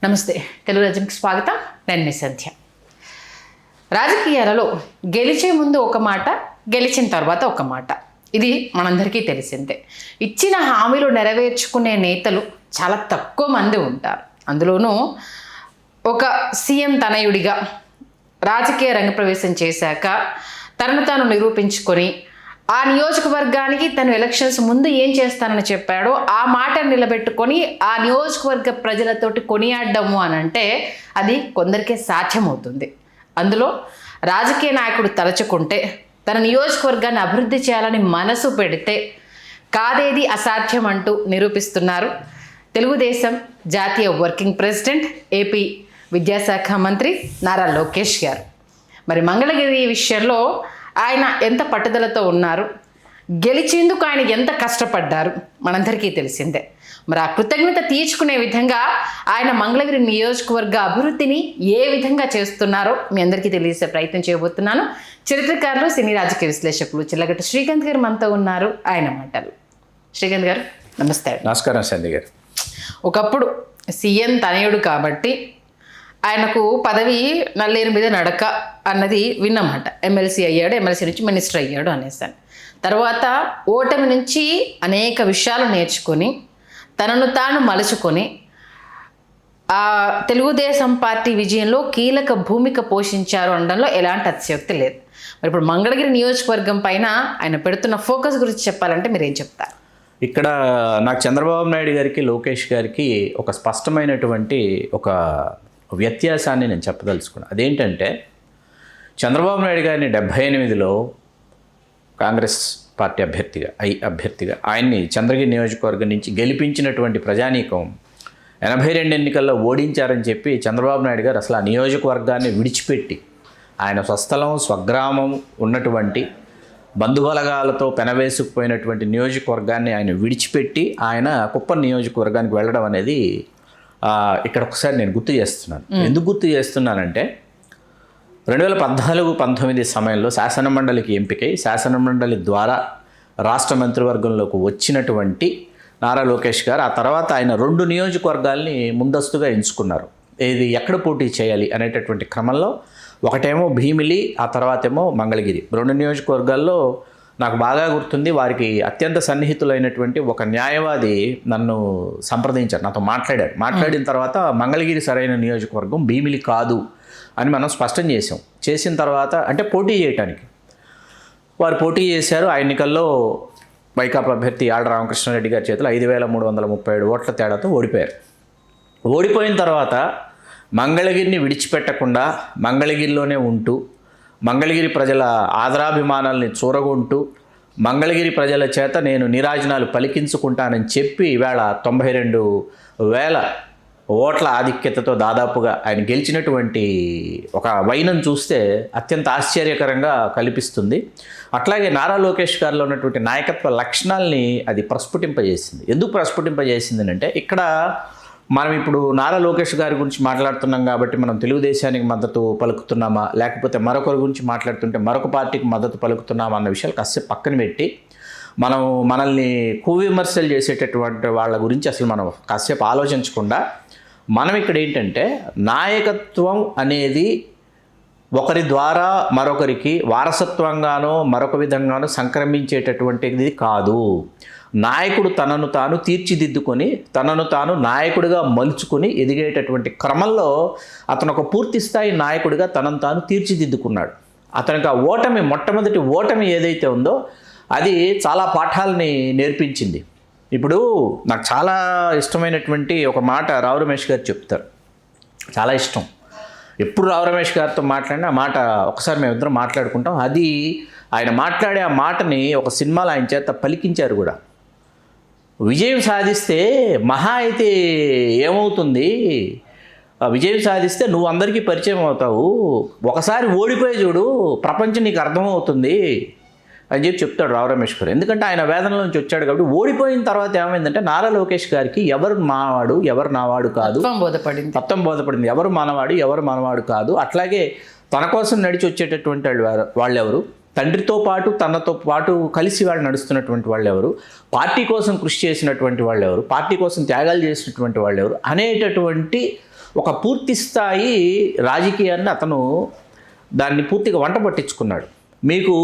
నమస్తే, తెలుగు రాజ్యంకి స్వాగతం. నేను మీ సంధ్య. రాజకీయాలలో గెలిచే ముందు ఒక మాట, గెలిచిన తర్వాత ఒక మాట. ఇది మనందరికీ తెలిసిందే. ఇచ్చిన హామీలు నెరవేర్చుకునే నేతలు చాలా తక్కువ మంది ఉంటారు. అందులోనూ ఒక సీఎం తనయుడిగా రాజకీయ రంగప్రవేశం చేశాక తనను తాను నిరూపించుకొని ఆ నియోజకవర్గానికి తను ఎలక్షన్స్ ముందు ఏం చేస్తానని చెప్పాడో ఆ మాట నిలబెట్టుకొని ఆ నియోజకవర్గ ప్రజలతోటి కొనియాడము అని అంటే అది కొందరికే సాధ్యమవుతుంది. అందులో రాజకీయ నాయకుడు తలచుకుంటే తన నియోజకవర్గాన్ని అభివృద్ధి చేయాలని మనసు పెడితే కాదేది అసాధ్యం అంటూ నిరూపిస్తున్నారు తెలుగుదేశం జాతీయ వర్కింగ్ ప్రెసిడెంట్, ఏపీ విద్యాశాఖ మంత్రి నారా లోకేష్ గారు. మరి మంగళగిరి విషయంలో ఆయన ఎంత పట్టుదలతో ఉన్నారు, గెలిచేందుకు ఆయన ఎంత కష్టపడ్డారు మనందరికీ తెలిసిందే. మరి ఆ కృతజ్ఞత తీర్చుకునే విధంగా ఆయన మంగళగిరి నియోజకవర్గ అభివృద్ధిని ఏ విధంగా చేస్తున్నారో మీ అందరికీ తెలియజేసే ప్రయత్నం చేయబోతున్నాను. చరిత్రకారులు, సినీ రాజకీయ విశ్లేషకులు చిల్లగట్ట శ్రీకాంత్ గారు మనతో ఉన్నారు. ఆయన మాటలు. శ్రీకాంత్ గారు నమస్తే. నమస్కారం సంధ్య గారు. ఒకప్పుడు సీఎం తనయుడు కాబట్టి ఆయనకు పదవి నల్లేరు మీద నడక అన్నది విన్నమాట. ఎమ్మెల్సీ అయ్యాడు, ఎమ్మెల్సీ నుంచి మినిస్టర్ అయ్యాడు అనేసాను. తర్వాత ఓటమి నుంచి అనేక విషయాలు నేర్చుకొని తనను తాను మలుచుకొని ఆ తెలుగుదేశం పార్టీ విజయంలో కీలక భూమిక పోషించారు అనడంలో ఎలాంటి అతిశయోక్తి లేదు. మరి ఇప్పుడు మంగళగిరి నియోజకవర్గం పైన ఆయన పెడుతున్న ఫోకస్ గురించి చెప్పాలంటే మీరేం చెప్తారు? ఇక్కడ నాకు చంద్రబాబు నాయుడు గారికి, లోకేష్ గారికి ఒక స్పష్టమైనటువంటి ఒక వ్యత్యాసాన్ని నేను చెప్పదలుచుకున్నాను. అదేంటంటే చంద్రబాబు నాయుడు గారిని 78లో కాంగ్రెస్ పార్టీ అభ్యర్థిగా ఆయన్ని చంద్రగిరి నియోజకవర్గం నుంచి గెలిపించినటువంటి ప్రజానీకం 82 ఎన్నికల్లో ఓడించారని చెప్పి చంద్రబాబు నాయుడు గారు అసలు ఆ నియోజకవర్గాన్ని విడిచిపెట్టి ఆయన స్వస్థలం, స్వగ్రామం ఉన్నటువంటి బంధుబలగాలతో పెనవేసుకుపోయినటువంటి నియోజకవర్గాన్ని ఆయన విడిచిపెట్టి ఆయన కుప్పం నియోజకవర్గానికి వెళ్ళడం అనేది ఇక్కడ ఒకసారి నేను గుర్తు చేస్తున్నాను. ఎందుకు గుర్తు చేస్తున్నానంటే 2014-19 సమయంలో శాసనమండలికి ఎంపికై శాసనమండలి ద్వారా రాష్ట్ర మంత్రివర్గంలోకి వచ్చినటువంటి నారా లోకేష్ గారు ఆ తర్వాత ఆయన 2 నియోజకవర్గాల్ని ముందస్తుగా ఎంచుకున్నారు. ఇది ఎక్కడ పోటీ చేయాలి అనేటటువంటి క్రమంలో ఒకటేమో భీమిలి, ఆ తర్వాత ఏమో మంగళగిరి. 2 నియోజకవర్గాల్లో నాకు బాగా గుర్తుంది, వారికి అత్యంత సన్నిహితులైనటువంటి ఒక న్యాయవాది నన్ను సంప్రదించారు, నాతో మాట్లాడిన తర్వాత మంగళగిరి సరైన నియోజకవర్గం, భీమిలి కాదు అని మనం స్పష్టం చేసిన తర్వాత అంటే పోటీ చేయటానికి వారు పోటీ చేశారు. ఆ ఎన్నికల్లో వైకాపా అభ్యర్థి ఆళ్ల రామకృష్ణారెడ్డి గారి చేతిలో 5,337 ఓట్ల తేడాతో ఓడిపోయారు. ఓడిపోయిన తర్వాత మంగళగిరిని విడిచిపెట్టకుండా మంగళగిరిలోనే ఉంటూ మంగళగిరి ప్రజల ఆదరాభిమానాల్ని చూరగొంటూ మంగళగిరి ప్రజల చేత నేను నీరాజనాలు పలికించుకుంటానని చెప్పి ఈవేళ 92,000 ఓట్ల ఆధిక్యతతో దాదాపుగా ఆయన గెలిచినటువంటి ఒక వైనం చూస్తే అత్యంత ఆశ్చర్యకరంగా కల్పిస్తుంది. అట్లాగే నారా లోకేష్ గారిలో ఉన్నటువంటి నాయకత్వ లక్షణాలని అది ప్రస్ఫుటింపజేసింది. ఎందుకు ప్రస్ఫుటింపజేసింది అంటే ఇక్కడ మనం ఇప్పుడు నారా లోకేష్ గారి గురించి మాట్లాడుతున్నాం కాబట్టి మనం తెలుగుదేశానికి మద్దతు పలుకుతున్నామా, లేకపోతే మరొకరి గురించి మాట్లాడుతుంటే మరొక పార్టీకి మద్దతు పలుకుతున్నామా అన్న విషయాలు కాసేపు పక్కన పెట్టి మనం మనల్ని విమర్శలు చేసేటటువంటి వాళ్ళ గురించి అసలు మనం కాసేపు ఆలోచించకుండా మనం ఇక్కడ ఏంటంటే నాయకత్వం అనేది ఒకరి ద్వారా మరొకరికి వారసత్వంగానో మరొక విధంగానో సంక్రమించేటటువంటిది కాదు. నాయకుడు తనను తాను తీర్చిదిద్దుకొని తనను తాను నాయకుడిగా మలుచుకొని ఎదిగేటటువంటి క్రమంలో అతను ఒక పూర్తి స్థాయి నాయకుడిగా తనను తాను తీర్చిదిద్దుకున్నాడు. అతనికి ఆ మొట్టమొదటి ఓటమి ఏదైతే ఉందో అది చాలా పాఠాలని నేర్పించింది. ఇప్పుడు నాకు చాలా ఇష్టమైనటువంటి ఒక మాట రావు రమేష్ గారు చెప్తారు, చాలా ఇష్టం. ఎప్పుడు రావు రమేష్ గారితో మాట్లాడినా ఆ మాట ఒకసారి మేమిద్దరం మాట్లాడుకుంటాం. అది ఆయన మాట్లాడే ఆ మాటని ఒక సినిమాలో ఆయన చేత పలికించారు కూడా. విజయం సాధిస్తే మహా అయితే ఏమవుతుంది, విజయం సాధిస్తే నువ్వు అందరికీ పరిచయం అవుతావు, ఒకసారి ఓడిపోయి చూడు ప్రపంచం నీకు అర్థమవుతుంది అని చెప్తాడు రావు రమేష్ గారు. ఎందుకంటే ఆయన వేదనల నుంచి వచ్చాడు కాబట్టి. ఓడిపోయిన తర్వాత ఏమైందంటే నారా లోకేష్ గారికి ఎవరు మావాడు ఎవరు నావాడు కాదు తత్వం బోధపడింది. ఎవరు మనవాడు ఎవరు మనవాడు కాదు. అట్లాగే తన కోసం నడిచి వచ్చేటటువంటి వాళ్ళెవరు, తండ్రితో పాటు తనతో పాటు కలిసి వాళ్ళు నడుస్తున్నటువంటి వాళ్ళు ఎవరు, పార్టీ కోసం కృషి చేసినటువంటి వాళ్ళు ఎవరు, పార్టీ కోసం త్యాగాలు చేసినటువంటి వాళ్ళు ఎవరు అనేటటువంటి ఒక పూర్తి స్థాయి రాజకీయాన్ని అతను దాన్ని పూర్తిగా వంట పట్టించుకున్నాడు. మీకు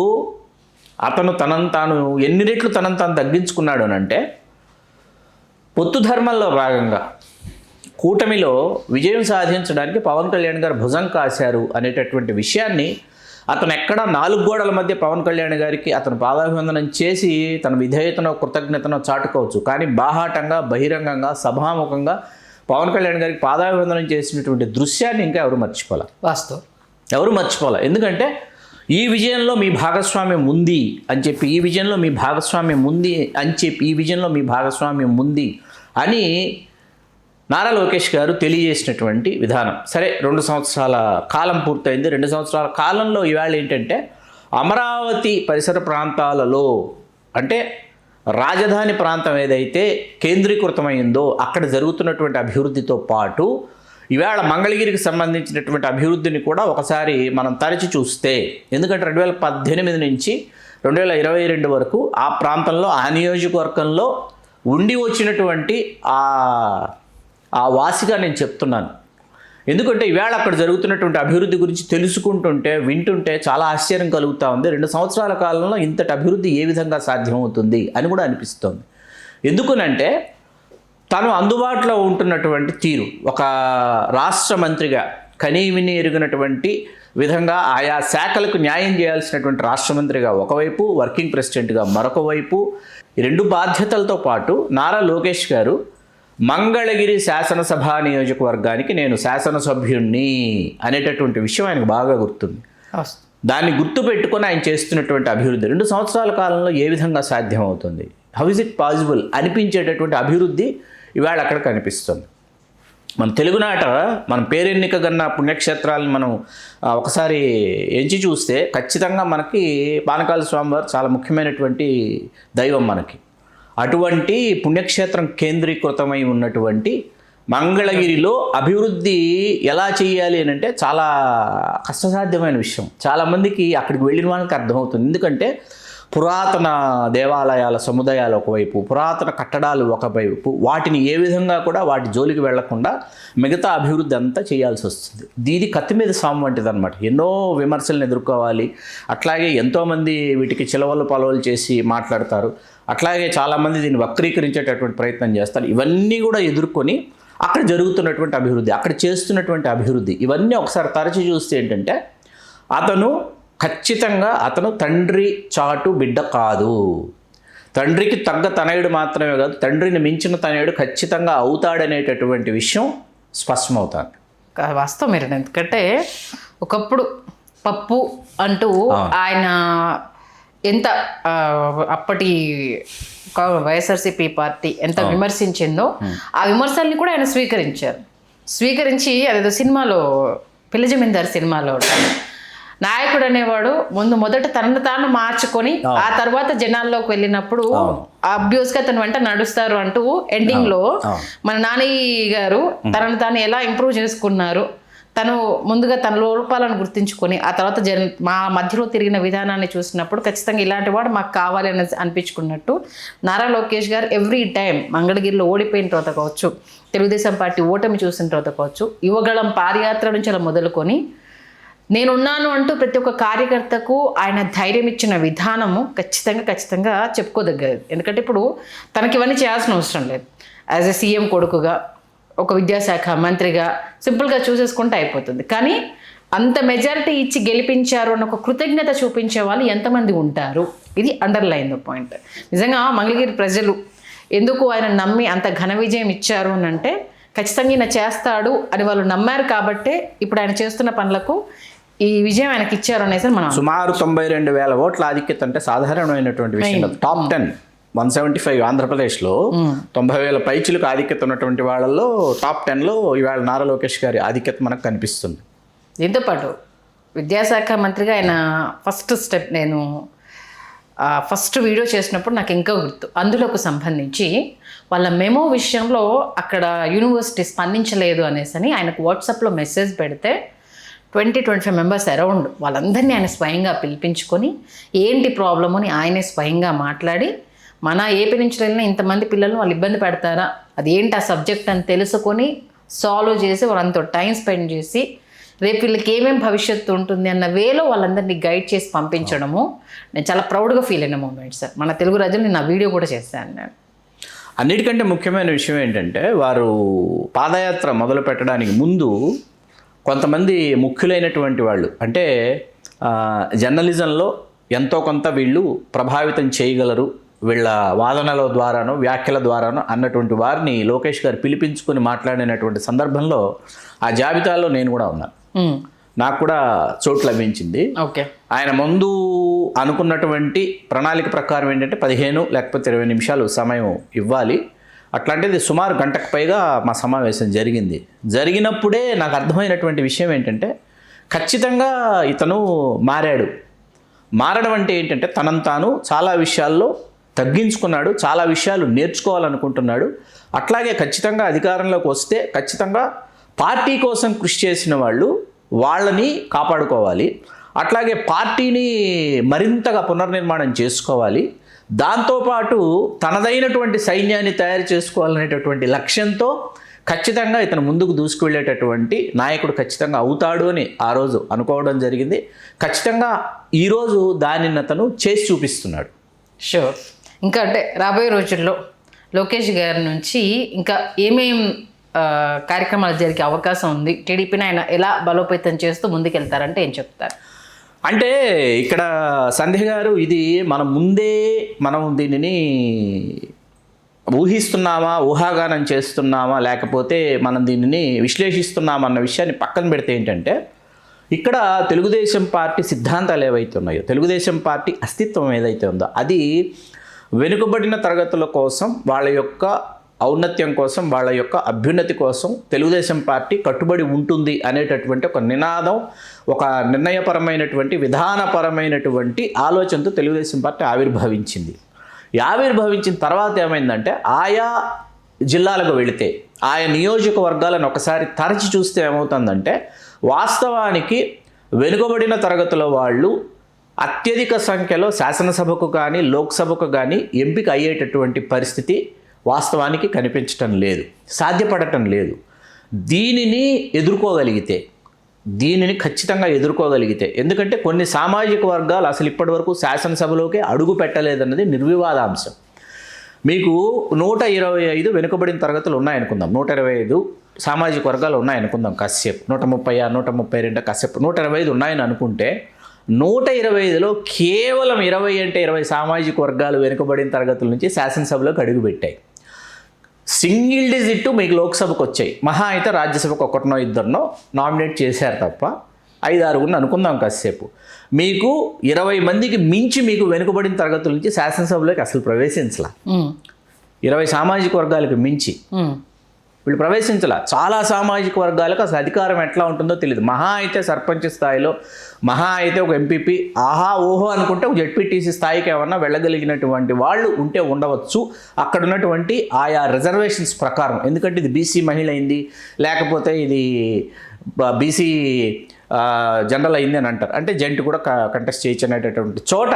అతను తనను తాను ఎన్ని రెట్లు తనను తాను తగ్గించుకున్నాడు అని అంటే, పొత్తు ధర్మంలో భాగంగా కూటమిలో విజయం సాధించడానికి పవన్ కళ్యాణ్ గారు భుజం కాశారు అనేటటువంటి విషయాన్ని అతను ఎక్కడ 4 గోడల మధ్య పవన్ కళ్యాణ్ గారికి అతను పాదాభివందనం చేసి తన విధేయతను కృతజ్ఞతను చాటుకోవచ్చు. కానీ బాహాటంగా బహిరంగంగా సభాముఖంగా పవన్ కళ్యాణ్ గారికి పాదాభివందనం చేసినటువంటి దృశ్యాన్ని ఇంకా ఎవరు మర్చిపోలే. వాస్తవం, ఎవరు మర్చిపోలే. ఎందుకంటే ఈ విజయంలో మీ భాగస్వామ్యం ఉంది అని చెప్పి, ఈ విజయంలో మీ భాగస్వామ్యం ఉంది అని చెప్పి, ఈ విజయంలో మీ భాగస్వామ్యం ఉంది అని నారా లోకేష్ గారు తెలియజేసినటువంటి విధానం. సరే, 2 సంవత్సరాల కాలం పూర్తయింది. 2 సంవత్సరాల కాలంలో ఇవాళ ఏంటంటే అమరావతి పరిసర ప్రాంతాలలో, అంటే రాజధాని ప్రాంతం ఏదైతే కేంద్రీకృతమైందో అక్కడ జరుగుతున్నటువంటి అభివృద్ధితో పాటు ఇవాళ మంగళగిరికి సంబంధించినటువంటి అభివృద్ధిని కూడా ఒకసారి మనం తరచి చూస్తే, ఎందుకంటే 2018 నుంచి 2022 వరకు ఆ ప్రాంతంలో, ఆ నియోజకవర్గంలో ఉండి వచ్చినటువంటి ఆ వాసిగా నేను చెప్తున్నాను. ఎందుకంటే ఈవేళ అక్కడ జరుగుతున్నటువంటి అభివృద్ధి గురించి తెలుసుకుంటుంటే, వింటుంటే చాలా ఆశ్చర్యం కలుగుతూ ఉంది. 2 సంవత్సరాల కాలంలో ఇంతటి అభివృద్ధి ఏ విధంగా సాధ్యమవుతుంది అని కూడా అనిపిస్తుంది. ఎందుకనంటే తను అందుబాటులో ఉంటున్నటువంటి తీరు, ఒక రాష్ట్ర మంత్రిగా కనీవిని ఎరిగినటువంటి విధంగా ఆయా శాఖలకు న్యాయం చేయాల్సినటువంటి రాష్ట్ర మంత్రిగా ఒకవైపు, వర్కింగ్ ప్రెసిడెంట్గా మరొక వైపు, ఈ 2 బాధ్యతలతో పాటు నారా లోకేష్ గారు మంగళగిరి శాసనసభ నియోజకవర్గానికి నేను శాసనసభ్యుణ్ణి అనేటటువంటి విషయం ఆయనకు బాగా గుర్తుంది. దాన్ని గుర్తు పెట్టుకొని ఆయన చేస్తున్నటువంటి అభివృద్ధి 2 సంవత్సరాల కాలంలో ఏ విధంగా సాధ్యమవుతుంది, హౌ ఇస్ ఇట్ పాసిబుల్ అనిపించేటటువంటి అభివృద్ధి ఇవాళ అక్కడ కనిపిస్తుంది. మన తెలుగునాట మనం పేరెన్నిక గన్న పుణ్యక్షేత్రాలను మనం ఒకసారి ఎంచి చూస్తే ఖచ్చితంగా మనకి పానకాల స్వామివారు చాలా ముఖ్యమైనటువంటి దైవం మనకి. అటువంటి పుణ్యక్షేత్రం కేంద్రీకృతమై ఉన్నటువంటి మంగళగిరిలో అభివృద్ధి ఎలా చేయాలి అని అంటే చాలా కష్టసాధ్యమైన విషయం. చాలామందికి అక్కడికి వెళ్ళిన వాళ్ళకి అర్థమవుతుంది. ఎందుకంటే పురాతన దేవాలయాల సముదాయాలు ఒకవైపు, పురాతన కట్టడాలు ఒకవైపు, వాటిని ఏ విధంగా కూడా వాటి జోలికి వెళ్లకుండా మిగతా అభివృద్ధి అంతా చేయాల్సి వస్తుంది. దీని కత్తి మీద సాము వంటిది అనమాట. ఎన్నో విమర్శలను ఎదుర్కోవాలి. అట్లాగే ఎంతోమంది వీటికి చిలవలు పలవలు చేసి మాట్లాడతారు. అట్లాగే చాలామంది దీన్ని వక్రీకరించేటటువంటి ప్రయత్నం చేస్తారు. ఇవన్నీ కూడా ఎదుర్కొని అక్కడ జరుగుతున్నటువంటి అభివృద్ధి, అక్కడ చేస్తున్నటువంటి అభివృద్ధి, ఇవన్నీ ఒకసారి తరచి చూస్తే ఏంటంటే ఖచ్చితంగా అతను తండ్రి చాటు బిడ్డ కాదు. తండ్రికి తగ్గ తనయుడు మాత్రమే కాదు, తండ్రిని మించిన తనయుడు ఖచ్చితంగా అవుతాడనేటటువంటి విషయం స్పష్టమవుతుంది. వాస్తవం మీరు, ఎందుకంటే ఒకప్పుడు పప్పు అంటూ ఆయన ఎంత అప్పటి వైఎస్ఆర్సీపీ పార్టీ ఎంత విమర్శించిందో ఆ విమర్శల్ని కూడా ఆయన స్వీకరించి అదేదో సినిమాలో పిల్ల జమీందార్ సినిమాలో నాయకుడు అనేవాడు మొదట తనను తాను మార్చుకొని ఆ తర్వాత జనాల్లోకి వెళ్ళినప్పుడు అబ్యూస్ గా తన వెంట నడుస్తారు అంటూ ఎండింగ్ లో మన నాని గారు తనను తాను ఎలా ఇంప్రూవ్ చేసుకున్నారు, తను ముందుగా తన లోపాలను గుర్తించుకొని ఆ తర్వాత మా మధ్యలో తిరిగిన విధానాన్ని చూసినప్పుడు ఖచ్చితంగా ఇలాంటి వాడు మాకు కావాలి అని అనిపించుకున్నట్టు నారా లోకేష్ గారు ఎవ్రీ టైం మంగళగిరిలో ఓడిపోయిన తర్వాత కావచ్చు, తెలుగుదేశం పార్టీ ఓటమి చూసిన తర్వాత కావచ్చు, యువగళం పాదయాత్ర నుంచి అలా మొదలుకొని నేనున్నాను అంటూ ప్రతి ఒక్క కార్యకర్తకు ఆయన ధైర్యం ఇచ్చిన విధానము ఖచ్చితంగా చెప్పుకోదగ్గది. ఎందుకంటే ఇప్పుడు తనకి ఇవన్నీ చేయాల్సిన అవసరం లేదు. యాజ్ ఎ సీఎం కొడుకుగా, ఒక విద్యాశాఖ మంత్రిగా సింపుల్గా చూసేసుకుంటే అయిపోతుంది. కానీ అంత మెజారిటీ ఇచ్చి గెలిపించారు అన్న ఒక కృతజ్ఞత చూపించే వాళ్ళు ఎంతమంది ఉంటారు, ఇది అండర్లైన్ ద పాయింట్. నిజంగా మంగళగిరి ప్రజలు ఎందుకు ఆయన నమ్మి అంత ఘన విజయం ఇచ్చారు అని అంటే ఖచ్చితంగా ఈయన చేస్తాడు అని వాళ్ళు నమ్మారు కాబట్టే ఇప్పుడు ఆయన చేస్తున్న పనులకు ఈ విజయం ఆయనకి ఇచ్చారు అనేసి మనం. సుమారు 92,000 ఓట్ల ఆధిక్యత అంటే సాధారణమైనటువంటి విషయం. టాప్ 10 175 ఆంధ్రప్రదేశ్లో 90,000 పైచులకు ఆధిక్యత ఉన్నటువంటి వాళ్ళల్లో టాప్ 10లో ఇవాళ నారా లోకేష్ గారి ఆధిక్యత మనకు కనిపిస్తుంది. దీంతో పాటు విద్యాశాఖ మంత్రిగా ఆయన నేను ఫస్ట్ వీడియో చేసినప్పుడు నాకు ఇంకా గుర్తు, అందులోకి సంబంధించి వాళ్ళ మెమో విషయంలో అక్కడ యూనివర్సిటీ స్పందించలేదు అనేసి ఆయనకు వాట్సాప్లో మెసేజ్ పెడితే 20-25 మెంబర్స్ అరౌండ్ వాళ్ళందరినీ ఆయన స్వయంగా పిలిపించుకొని ఏంటి ప్రాబ్లమ్ అని ఆయనే స్వయంగా మాట్లాడి మన ఏపీ నుంచి వెళ్ళిన ఇంతమంది పిల్లలు వాళ్ళు ఇబ్బంది పెడతారా, అది ఏంటి ఆ సబ్జెక్ట్ అని తెలుసుకొని సాల్వ్ చేసి వాళ్ళంతా టైం స్పెండ్ చేసి రేపు వీళ్ళకి ఏమేమి భవిష్యత్తు ఉంటుంది అన్న వేలో వాళ్ళందరినీ గైడ్ చేసి పంపించడము నేను చాలా ప్రౌడ్గా ఫీల్ అయిన మూమెంట్ సార్. మన తెలుగు రాజ్యం నేను ఆ వీడియో కూడా చేశాను నేను. అన్నిటికంటే ముఖ్యమైన విషయం ఏంటంటే వారు పాదయాత్ర మొదలు పెట్టడానికి ముందు కొంతమంది ముఖ్యులైనటువంటి వాళ్ళు అంటే జర్నలిజంలో ఎంతో కొంత వీళ్ళు ప్రభావితం చేయగలరు వీళ్ళ వాదనల ద్వారానో వ్యాఖ్యల ద్వారానో అన్నటువంటి వారిని లోకేష్ గారు పిలిపించుకొని మాట్లాడినటువంటి సందర్భంలో ఆ జాబితాలో నేను కూడా ఉన్నాను. నాకు కూడా చోటు లభించింది. ఓకే. ఆయన ముందు అనుకున్నటువంటి ప్రణాళిక ప్రకారం ఏంటంటే 15 లేకపోతే 20 నిమిషాలు సమయం ఇవ్వాలి. అట్లాంటిది సుమారు గంటకు పైగా మా సమావేశం జరిగినప్పుడే నాకు అర్థమైనటువంటి విషయం ఏంటంటే ఖచ్చితంగా ఇతను మారడం అంటే ఏంటంటే తనను తాను చాలా విషయాల్లో తగ్గించుకున్నాడు, చాలా విషయాలు నేర్చుకోవాలనుకుంటున్నాడు. అట్లాగే ఖచ్చితంగా అధికారంలోకి వస్తే ఖచ్చితంగా పార్టీ కోసం కృషి చేసిన వాళ్ళని కాపాడుకోవాలి, అట్లాగే పార్టీని మరింతగా పునర్నిర్మాణం చేసుకోవాలి, దాంతోపాటు తనదైనటువంటి సైన్యాన్ని తయారు చేసుకోవాలనేటటువంటి లక్ష్యంతో ఖచ్చితంగా ఇతను ముందుకు దూసుకువెళ్ళేటటువంటి నాయకుడు ఖచ్చితంగా అవుతాడు అని ఆ రోజు అనుకోవడం జరిగింది. ఖచ్చితంగా ఈరోజు దానిని అతను చేసి చూపిస్తున్నాడు. షూర్. ఇంకా అంటే రాబోయే రోజుల్లో లోకేష్ గారి నుంచి ఇంకా ఏమేం కార్యక్రమాలు జరిగే అవకాశం ఉంది, టీడీపీని ఆయన ఎలా బలోపేతం చేస్తూ ముందుకెళ్తారంటే ఏం చెప్తారు? అంటే ఇక్కడ సంధ్య గారు ఇది మనం దీనిని ఊహిస్తున్నామా, ఊహాగానం చేస్తున్నామా, లేకపోతే మనం దీనిని విశ్లేషిస్తున్నామా అన్న విషయాన్ని పక్కన పెడితే ఏంటంటే ఇక్కడ తెలుగుదేశం పార్టీ సిద్ధాంతాలు ఏవైతే ఉన్నాయో, తెలుగుదేశం పార్టీ అస్తిత్వం ఏదైతే ఉందో అది వెనుకబడిన తరగతుల కోసం, వాళ్ళ యొక్క ఔన్నత్యం కోసం, వాళ్ళ యొక్క అభ్యున్నతి కోసం తెలుగుదేశం పార్టీ కట్టుబడి ఉంటుంది అనేటటువంటి ఒక నినాదం, ఒక నిర్ణయపరమైనటువంటి విధానపరమైనటువంటి ఆలోచనతో తెలుగుదేశం పార్టీ ఆవిర్భవించిన తర్వాత ఏమైందంటే ఆయా జిల్లాలకు వెళితే ఆయా నియోజకవర్గాలను ఒకసారి తరచి చూస్తే ఏమవుతుందంటే వాస్తవానికి వెనుకబడిన తరగతుల వాళ్ళు అత్యధిక సంఖ్యలో శాసనసభకు కానీ లోక్సభకు కానీ ఎంపిక అయ్యేటటువంటి పరిస్థితి వాస్తవానికి కనిపించటం లేదు, సాధ్యపడటం లేదు. దీనిని ఖచ్చితంగా ఎదుర్కోగలిగితే ఎందుకంటే కొన్ని సామాజిక వర్గాలు అసలు ఇప్పటివరకు శాసనసభలోకి అడుగు పెట్టలేదన్నది నిర్వివాదాంశం. మీకు 125 వెనుకబడిన తరగతులు ఉన్నాయనుకుందాం, 125 సామాజిక వర్గాలు ఉన్నాయనుకుందాం కాసేపు, 130, 132 కాసేపు 125 ఉన్నాయని అనుకుంటే 125లో కేవలం 20 సామాజిక వర్గాలు వెనుకబడిన తరగతుల నుంచి శాసనసభలోకి అడుగుపెట్టాయి. సింగిల్ డిజిట్ మీకు లోక్సభకు వచ్చాయి, మహా అయితే రాజ్యసభకు 1-2 నామినేట్ చేశారు తప్ప 5-6 అనుకుందాం కాసేపు. మీకు 20 మందికి మించి మీకు వెనుకబడిన తరగతుల నుంచి శాసనసభలోకి అసలు ప్రవేశించలా. 20 సామాజిక వర్గాలకు మించి వీళ్ళు ప్రవేశించలా. చాలా సామాజిక వర్గాలకు అసలు అధికారం ఎట్లా ఉంటుందో తెలియదు. మహా అయితే సర్పంచ్ స్థాయిలో, మహా అయితే ఒక ఎంపీపీ, ఆహా ఓహో అనుకుంటే ఒక జెడ్పీటీసీ స్థాయికి ఏమన్నా వెళ్ళగలిగినటువంటి వాళ్ళు ఉంటే ఉండవచ్చు అక్కడ ఉన్నటువంటి ఆయా రిజర్వేషన్స్ ప్రకారం. ఎందుకంటే ఇది బీసీ మహిళ అయింది, లేకపోతే ఇది బీసీ జనరల్ అయింది అని అంటారు, అంటే జెంట్ కూడా కంటెస్ట్ చేయొచ్చు అనేటటువంటి చోట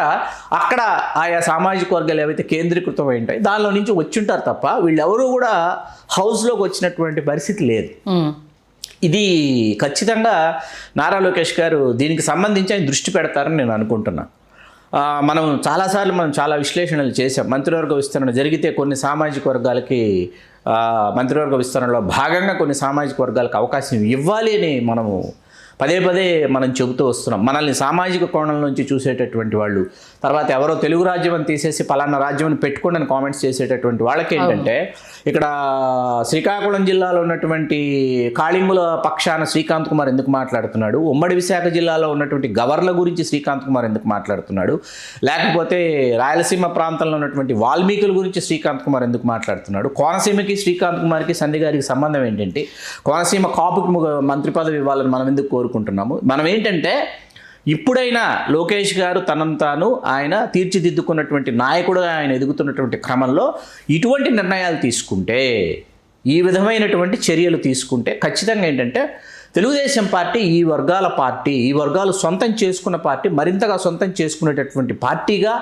అక్కడ ఆయా సామాజిక వర్గాలు ఏవైతే కేంద్రీకృతం అయి ఉంటాయి దానిలో నుంచి వచ్చింటారు తప్ప వీళ్ళెవరూ కూడా హౌస్లోకి వచ్చినటువంటి పరిస్థితి లేదు. ఇది ఖచ్చితంగా నారా లోకేష్ గారు దీనికి సంబంధించి ఆయన దృష్టి పెడతారని నేను అనుకుంటున్నాను. మనం చాలా విశ్లేషణలు చేసాం. మంత్రివర్గ విస్తరణ జరిగితే కొన్ని సామాజిక వర్గాలకి మంత్రివర్గ విస్తరణలో భాగంగా కొన్ని సామాజిక వర్గాలకు అవకాశం ఇవ్వాలి అని మనము పదే మనం చెబుతూ వస్తున్నాం. మనల్ని సామాజిక కోణం నుంచి చూసేటటువంటి వాళ్ళు, తర్వాత ఎవరో తెలుగు రాజ్యం అని తీసేసి పలానా రాజ్యం అని పెట్టుకోండి అని కామెంట్స్ చేసేటటువంటి వాళ్ళకి ఏంటంటే ఇక్కడ శ్రీకాకుళం జిల్లాలో ఉన్నటువంటి కాళింగుల పక్షాన శ్రీకాంత్ కుమార్ ఎందుకు మాట్లాడుతున్నాడు, ఉమ్మడి విశాఖ జిల్లాలో ఉన్నటువంటి గవర్ల గురించి శ్రీకాంత్ కుమార్ ఎందుకు మాట్లాడుతున్నాడు, లేకపోతే రాయలసీమ ప్రాంతంలో ఉన్నటువంటి వాల్మీకుల గురించి శ్రీకాంత్ కుమార్ ఎందుకు మాట్లాడుతున్నాడు, కోనసీమకి శ్రీకాంత్ కుమార్కి సంధి గారికి సంబంధం ఏంటంటే కోనసీమ కాపుకి మంత్రి పదవి ఇవ్వాలని మనం ఎందుకు కోరుకుంటున్నాము. మనం ఏంటంటే ఇప్పుడైనా లోకేష్ గారు తనను తాను ఆయన తీర్చిదిద్దుకున్నటువంటి నాయకుడుగా ఆయన ఎదుగుతున్నటువంటి క్రమంలో ఇటువంటి నిర్ణయాలు తీసుకుంటే, ఈ విధమైనటువంటి చర్యలు తీసుకుంటే ఖచ్చితంగా ఏంటంటే తెలుగుదేశం పార్టీ ఈ వర్గాల పార్టీ, ఈ వర్గాలు సొంతం చేసుకున్న పార్టీ, మరింతగా సొంతం చేసుకునేటటువంటి పార్టీగా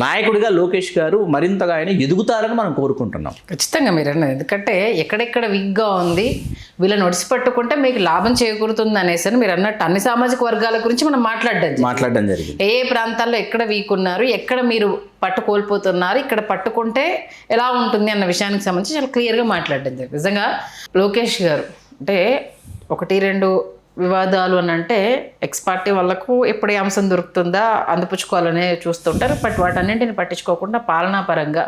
నాయకుడిగా లోకేష్ గారు మరింతగా ఆయన ఎదుగుతారని మనం కోరుకుంటున్నాం. ఖచ్చితంగా మీరు అన్నది, ఎందుకంటే ఎక్కడెక్కడ వీక్గా ఉంది వీళ్ళని ఒడిసిపట్టుకుంటే మీకు లాభం చేకూరుతుంది అనేసి మీరు అన్నట్టు అన్ని సామాజిక వర్గాల గురించి మనం మాట్లాడడం జరిగింది. ఏ ప్రాంతాల్లో ఎక్కడ వీక్ ఉన్నారు, ఎక్కడ మీరు పట్టు కోల్పోతున్నారు, ఇక్కడ పట్టుకుంటే ఎలా ఉంటుంది అన్న విషయానికి సంబంధించి చాలా క్లియర్గా మాట్లాడడం జరిగింది. నిజంగా లోకేష్ గారు అంటే 1-2 వివాదాలు అని అంటే ఎక్స్ పార్టీ వాళ్ళకు ఎప్పుడు ఏ అంశం దొరుకుతుందా అందిపుచ్చుకోవాలనే చూస్తుంటారు. బట్ వాటన్నింటిని పట్టించుకోకుండా పాలనాపరంగా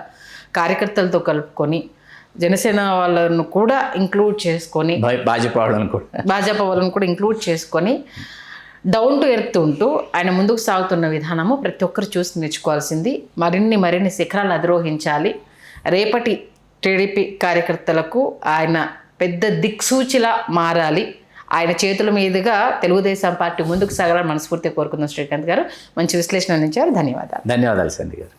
కార్యకర్తలతో కలుపుకొని జనసేన వాళ్ళను కూడా ఇంక్లూడ్ చేసుకొని భాజపా వాళ్ళను కూడా ఇంక్లూడ్ చేసుకొని డౌన్ టు ఎర్త్ ఉంటూ ఆయన ముందుకు సాగుతున్న విధానము ప్రతి ఒక్కరు చూసి నేర్చుకోవాల్సింది. మరిన్ని శిఖరాలు అధిరోహించాలి. రేపటి టీడీపీ కార్యకర్తలకు ఆయన పెద్ద దిక్సూచిలా మారాలి. ఆయన చేతుల మీదుగా తెలుగుదేశం పార్టీ ముందుకు సాగాలని మనస్ఫూర్తిగా కోరుకుందాం. శ్రీకాంత్ గారు మంచి విశ్లేషణ అందించారు. ధన్యవాదాలు. ధన్యవాదాలు సంధ్య గారు.